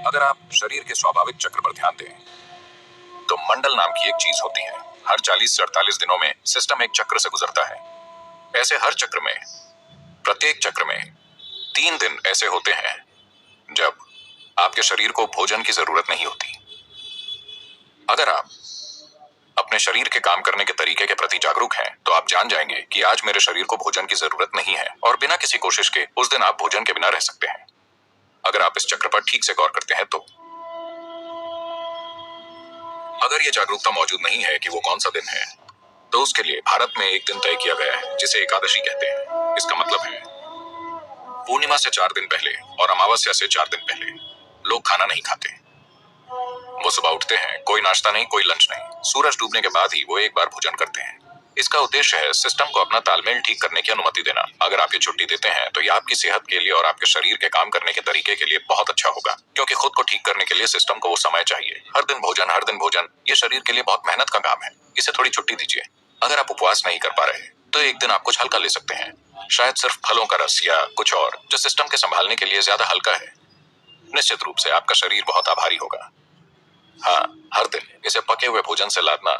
अगर आप शरीर के स्वाभाविक चक्र पर ध्यान दें तो मंडल नाम की एक चीज होती है। हर 40 से 48 दिनों में सिस्टम एक चक्र से गुजरता है। ऐसे हर चक्र में, प्रत्येक चक्र में 3 दिन ऐसे होते हैं जब आपके शरीर को भोजन की जरूरत नहीं होती। अगर आप अपने शरीर के काम करने के तरीके के प्रति जागरूक हैं तो आप जान जाएंगे कि आज मेरे शरीर को भोजन की जरूरत नहीं है और बिना किसी कोशिश के उस दिन आप भोजन के बिना रह सकते हैं। अगर आप इस चक्र पर ठीक से गौर करते हैं तो अगर यह जागरूकता मौजूद नहीं है कि वो कौन सा दिन है तो उसके लिए भारत में एक दिन तय किया गया है जिसे एकादशी कहते हैं। इसका मतलब है पूर्णिमा से 4 दिन पहले और अमावस्या से 4 दिन पहले लोग खाना नहीं खाते। वो सुबह उठते हैं, कोई नाश्ता नहीं, कोई लंच नहीं, सूरज डूबने के बाद ही वो एक बार भोजन करते हैं। इसका उद्देश्य है सिस्टम को अपना तालमेल ठीक करने की अनुमति देना। अगर आप ये छुट्टी देते हैं तो ये आपकी सेहत के लिए और आपके शरीर के काम करने के तरीके के लिए बहुत अच्छा होगा, क्योंकि खुद को ठीक करने के लिए सिस्टम को वो समय चाहिए। हर दिन भोजन ये शरीर के लिए बहुत मेहनत का काम है। इसे थोड़ी छुट्टी दीजिए। अगर आप उपवास नहीं कर पा रहे तो एक दिन आप कुछ हल्का ले सकते हैं, शायद सिर्फ फलों का रस या कुछ और जो सिस्टम के संभालने के लिए ज्यादा हल्का है। निश्चित रूप से आपका शरीर बहुत आभारी होगा। हाँ, हर दिन इसे पके हुए भोजन से लादना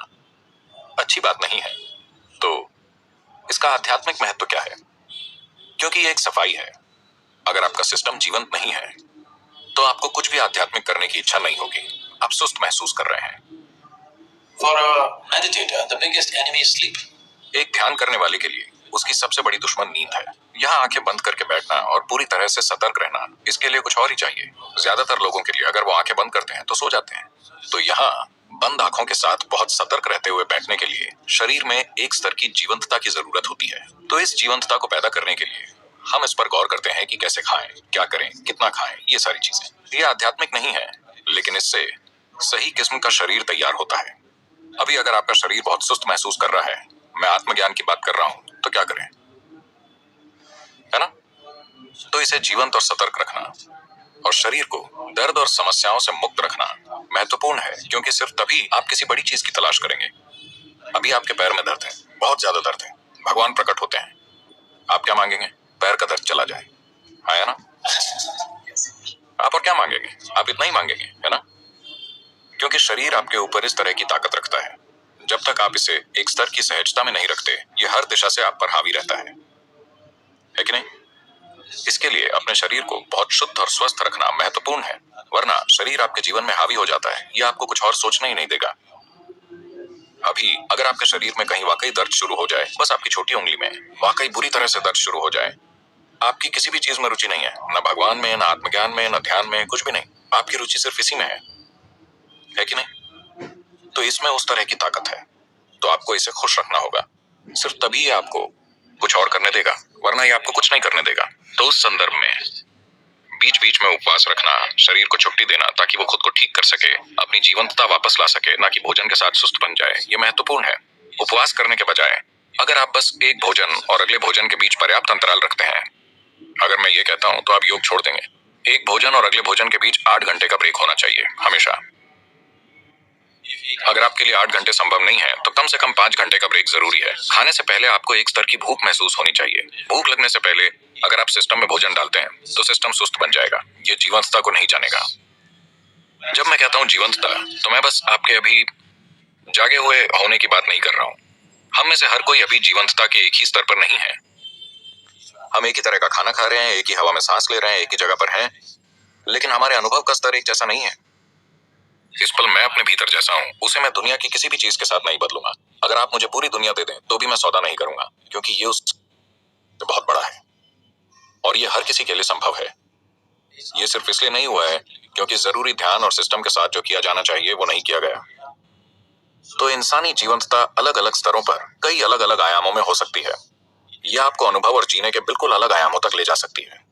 अच्छी बात नहीं है। तो इसका आध्यात्मिक महत्व क्या है? क्योंकि ये एक सफाई है। अगर आपका सिस्टम जीवंत नहीं है तो आपको कुछ भी आध्यात्मिक करने की इच्छा नहीं होगी। आप सुस्त महसूस कर रहे हैं। For a meditator, the biggest enemy is sleep. एक ध्यान करने वाले के लिए उसकी सबसे बड़ी दुश्मन नींद है। यहाँ आंखें बंद करके बैठना और पूरी तरह से सतर्क रहना, इसके लिए कुछ और ही चाहिए। ज्यादातर लोगों के लिए अगर वो आंखें बंद करते हैं तो सो जाते हैं। तो यहाँ बंद आंखों के साथ बहुत सतर्क रहते हुए बैठने के लिए शरीर में एक स्तर की जीवंतता की जरूरत होती है। तो इस जीवंतता को पैदा करने के लिए हम इस पर गौर करते हैं कि कैसे खाएं, क्या करें, कितना खाएं, ये सारी चीजें। ये आध्यात्मिक नहीं है, लेकिन इससे सही किस्म का शरीर तैयार होता है। अभी अगर आपका शरीर बहुत सुस्त महसूस कर रहा है, मैं आत्मज्ञान की बात कर रहा हूं, तो क्या करें, है ना? तो इसे जीवंत और सतर्क रखना और शरीर को दर्द और समस्याओं से मुक्त रखना महत्वपूर्ण है, क्योंकि सिर्फ तभी आप किसी बड़ी चीज की तलाश करेंगे। अभी आपके पैर में दर्द है, बहुत ज्यादा दर्द है, भगवान प्रकट होते हैं, आप क्या मांगेंगे? पैर का दर्द चला जाए, है ना? आप और क्या मांगेंगे? आप इतना ही मांगेंगे, है ना? क्योंकि शरीर आपके ऊपर इस तरह की ताकत रखता है। जब तक आप इसे एक स्तर की सहजता में नहीं रखते, ये हर दिशा से आप पर हावी रहता है कि नहीं? इसके लिए अपने शरीर को बहुत शुद्ध और स्वस्थ रखना महत्वपूर्ण है, वरना शरीर आपके जीवन में हावी हो जाता है। ये आपको कुछ और सोचने ही नहीं देगा। अभी अगर आपके शरीर में कहीं वाकई दर्द शुरू हो जाए, बस आपकी छोटी उंगली में वाकई बुरी तरह से दर्द शुरू हो जाए, आपकी किसी भी चीज में रुचि नहीं है, न भगवान में, न आत्मज्ञान में, न ध्यान में, कुछ भी नहीं, आपकी रुचि सिर्फ इसी में है कि नहीं? तो इसमें उस तरह की ताकत है, तो आपको इसे खुश रखना होगा। सिर्फ तभी ये आपको कुछ और करने देगा, वरना ये आपको कुछ नहीं करने देगा। तो उस संदर्भ में बीच बीच में उपवास रखना, शरीर को छुट्टी देना ताकि वो खुद को ठीक कर सके, अपनी जीवंतता वापस ला सके, ना कि भोजन के साथ सुस्त बन जाए, ये महत्वपूर्ण है। उपवास करने के बजाय अगर आप बस एक भोजन और अगले भोजन के बीच पर्याप्त अंतराल रखते हैं, अगर मैं ये कहता हूं तो आप योग छोड़ देंगे। एक भोजन और अगले भोजन के बीच 8 घंटे का ब्रेक होना चाहिए हमेशा। अगर आपके लिए 8 घंटे संभव नहीं है तो कम से कम 5 घंटे का ब्रेक जरूरी है। खाने से पहले आपको एक स्तर की भूख महसूस होनी चाहिए। भूख लगने से पहले अगर आप सिस्टम में भोजन डालते हैं तो सिस्टम सुस्त बन जाएगा, ये जीवंतता को नहीं जानेगा। जब मैं कहता हूँ जीवंतता, तो मैं बस आपके अभी जागे हुए होने की बात नहीं कर रहा हूँ। हम में से हर कोई अभी जीवंतता के एक ही स्तर पर नहीं है। हम एक ही तरह का खाना खा रहे हैं, एक ही हवा में सांस ले रहे हैं, एक ही जगह पर हैं, लेकिन हमारे अनुभव का स्तर एक जैसा नहीं है। इस पल मैं अपने भीतर जैसा हूँ, उसे मैं दुनिया की किसी भी चीज के साथ नहीं बदलूंगा। अगर आप मुझे पूरी दुनिया दे दें तो भी मैं सौदा नहीं करूंगा, क्योंकि ये उससे बहुत बड़ा है और ये हर किसी के लिए संभव है। ये सिर्फ इसलिए नहीं हुआ है क्योंकि जरूरी ध्यान और सिस्टम के साथ जो किया जाना चाहिए वो नहीं किया गया। तो इंसानी जीवंतता अलग अलग स्तरों पर कई अलग अलग आयामों में हो सकती है। यह आपको अनुभव और जीने के बिल्कुल अलग आयामों तक ले जा सकती है।